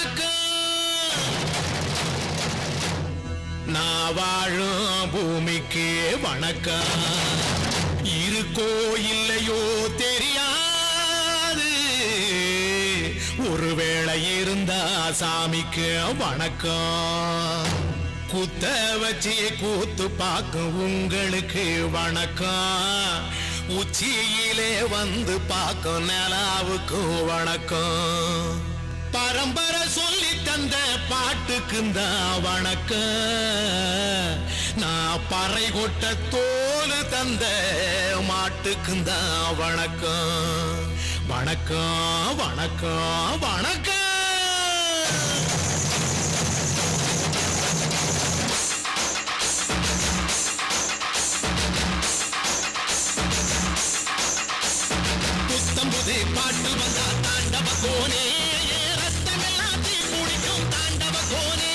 வணக்கம். நான் வாழும் பூமிக்கு வணக்கம். இருக்கோ இல்லையோ தெரியாது, ஒருவேளை இருந்தா சாமிக்கு வணக்கம். குத்த வச்சு கூத்து பார்க்கும் உங்களுக்கு வணக்கம். உச்சியிலே வந்து பார்க்கும் நிலாவுக்கு வணக்கம். பரம்பரை சொல்லி தந்த பாட்டுக்குந்தான் வணக்கம். நான் பறை கொட்ட தோல் தந்த மாட்டுக்குந்தான் வணக்கம். வணக்கம் வணக்கம் வணக்கம். புத்தம்புது பாட்டு வந்தா தாண்டவ கோனே, ரத்தமெல்லாம் தீ குடிக்கும் தாண்டவ கோனே.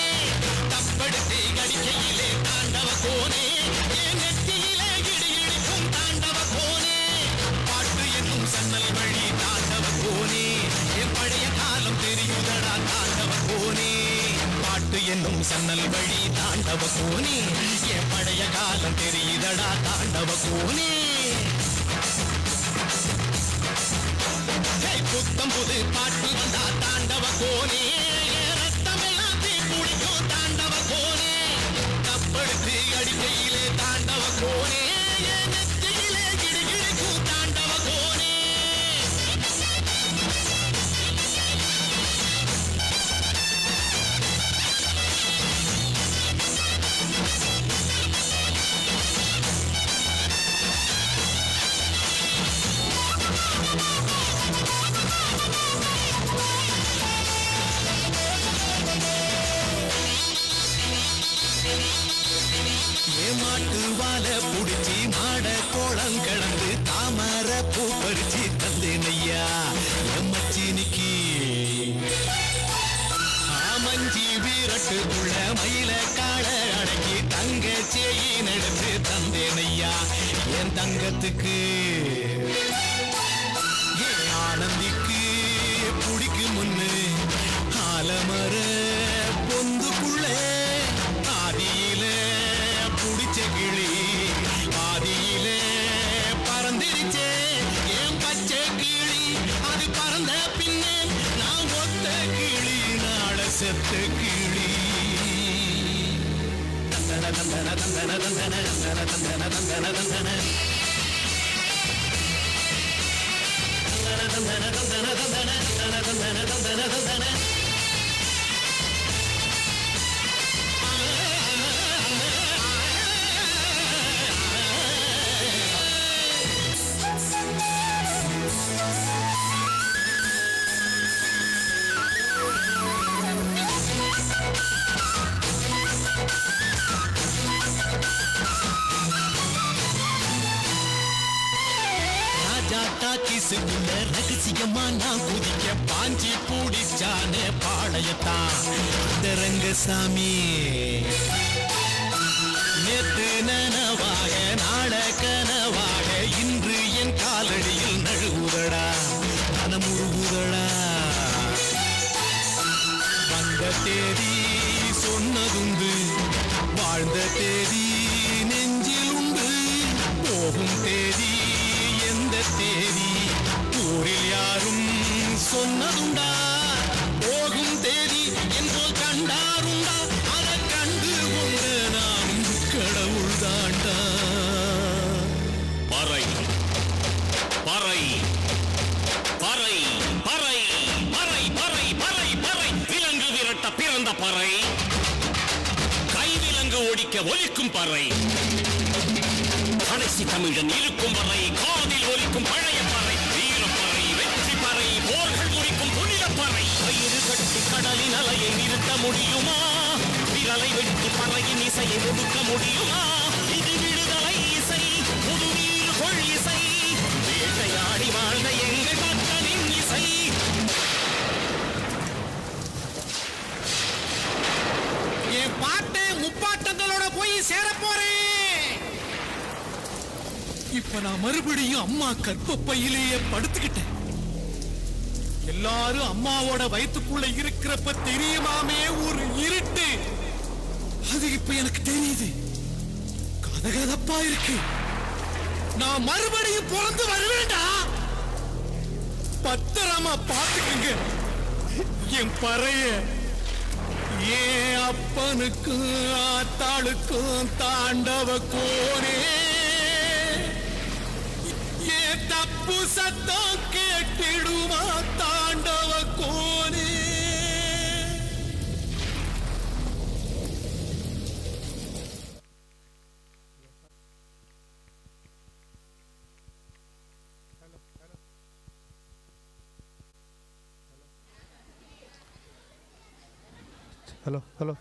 தப்படுத்தி கடிக்கையிலே தாண்டவ கோனே, என் நெத்தியிலே இடி இடிக்கும் தாண்டவ கோனே. பாட்டு என்னும் சன்னல் வழி தாண்டவ கோனே, என் பழைய காலம் தெரியுதடா தாண்டவ கோனே. பாட்டு என்னும் சன்னல் வழி தாண்டவ கோனே, என் பழைய காலம் தெரியுதடா தாண்டவ கோனே. புத்தம் புது பாட்டு வந்தா தாண்டவ கோனே, ரத்தமெல்லாம் தீ குடிக்கும் தாண்டவ கோனே. தப்படுத்து அடிக்கையிலே தாண்டவ கோனே, நெத்தியிலே கிடி கிடிக்கும் தாண்டவ கோனே. மாட்டு வாழ புடிச்சி மாட கோளம் கடந்து தாமர பூ பறிச்சு தந்தேனையா எம்மச்சினிக்கு. ஆமஞ்சி வீரட்டுக்குள்ள மயில காட அடக்கி தங்க சேயி நடந்து தந்தேனையா என் தங்கத்துக்கு. என் ஆனந்திக்கு புடிக்கு முன்னு ஆலமர பொந்துக்குள்ள ஆதியில புடிச்ச கிளி ஆதியிலே பறந்திருச்சே என் பச்சை கிளி. அது பறந்த பின்னே நான் ஒத்த கிளி, நாள செத்த கிளி. தந்தன தந்தன தந்தன தந்தன தந்தன தந்தன தந்தன தந்தன தந்தன தந்தன தந்தன தந்தன தந்தன தந்தன. கிசுக்குள்ள ரகசியமா நான் குதிக்க பாஞ்சி பூடிச்சானே பாளையத்தான் இந்த ரங்கசாமி. நேத்து நனவாக நாள கனவாக இன்று என் காலடியில் நழுவுதடா மனமுருகுதடா. வந்த தேதி சொன்னதுண்டு, வாழ்ந்த தேதி நெஞ்சில் உண்டு. போகும் தேதி எந்த தேதி ஊரில் யாரும் சொன்னதுண்டா. போகும் தேதி என்போல் கண்டாருண்டா, அதை கண்டு கொண்ட நான் கடவுள் தாண்டா. பறை பறை பறை பறை பறை பறை பறை பறை. விலங்கு விரட்ட பிறந்த பறை, கைவிலங்கு ஒடிக்க ஒலிக்கும் பறை. கடைசி தமிழன் இருக்கும் வரை காதில் ஒலிக்கும் பழைய பறை. வீரப்பறை வெற்றி பறை, போர்கள் குறிக்கும் புனித பறை. கயிறு கட்டி கடலின் அலையை நிறுத்த முடியுமா? விரலை வெட்டி பறையின் இசையை ஒடுக்க முடியுமா? இது விடுதலை இசை, புது நீர் கொள் இசை, வேட்டையாடி வாழ்ந்த எங்கள் மக்களின் இசை. என் பாட்டு முப்பாட்டங்களோட போய் சேர போறேன். இப்ப நான் மறுபடியும் அம்மா கற்பப்பையிலேயே படுத்துக்கிட்டேன். எல்லாரும் அம்மாவோட வயித்துக்குள்ள இருக்கிறப்ப தெரியுமாமே ஒரு இருட்டு, அது இப்ப எனக்கு தெரியுது. கதகதப்பா இருக்கு. நான் மறுபடியும் பிறந்து வருவேண்டா. பத்திரமா பாத்துக்குங்க என் பறைய. ஏன் அப்பனுக்கும் ஆத்தாளுக்கும் தாண்டவ கோனே, ஏன் தப்பு சத்தம் கேட்டிடுமா தாண்டவ கோனே. Hello.